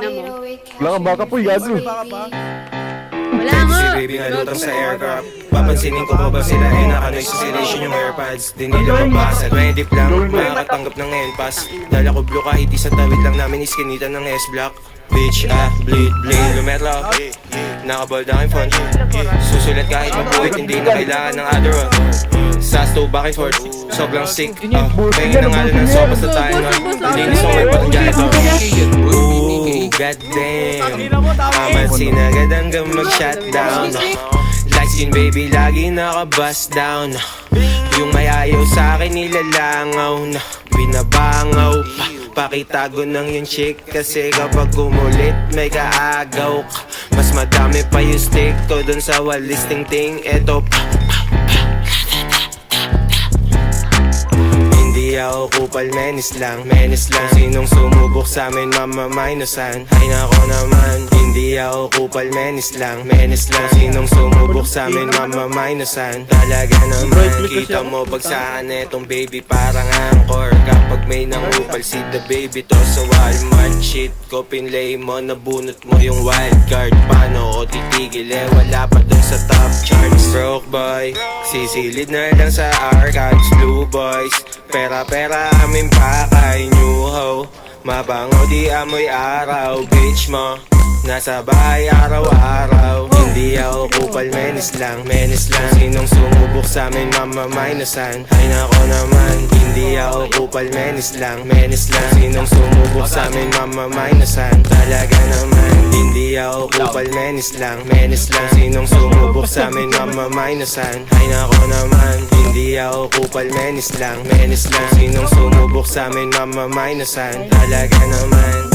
ina mo. Wala kang baka po, gago. Wala nga. Si baby nga lutang sa aircraft. Papansinin ko pa ba sila ay naka-noise cancellation yung airpods. Di nila mabasa, 20 lang, makakatanggap ng NPAS. Dala ko blue kahit isa tawid lang namin iskinita ng S-Block. Bitch, bleed, lumetro. Nakabold aking phone. Susulat kahit mabuhit, hindi na kailangan ng Adderall. Sasto back and forth, sobrang sick. Pengin na nga lang ng sopas na tayo na. Linis mo may patong janitor. Ooh, goddamn. Mamansin agad hanggang mag-shutdown. Light skin baby, lagi naka-bust down. Yung may ayaw sa'kin nilalangaw na binabangaw pa. Pakitago ng yung chick kasi kapag kumulit may kaagaw ka. Mas madami pa yung stick ko dun sa walis ting-ting. Eto pa. Hindi ako kupal, menis lang. Sinong sumubok sa'min mamamainusan. Ay nako naman. Hindi ako kupal, menis lang. Sinong sumubok sa'min mamamainusan. Talaga naman. Kita mo bagsakan etong baby parang angkor. Kapag may nangupal si the baby to sa Walmart. Shit ko pinlay mo, nabunot mo yung wild card. Paano ko titigil wala pa dun sa top charts. Broke boy, sisilid na lang sa archives. Blue boys, pera amin pa kay new ho. Mabango di amoy araw. Bitch mo, nasa bahay araw-araw. Hindi ako kupal, menis lang. Sinong sumubok sa'min mamamainusan. Ay nako naman. Hindi ako kupal, menis lang. Sinong sumubok sa'min mamamainusan. Talaga naman. Hindi ako kupal, menis lang. Sinong sumubok sa'min mamamainusan. Ay nako naman. Hindi ako kupal, menis lang. Sinong sumubok sa'min mamamainusan. Talaga naman.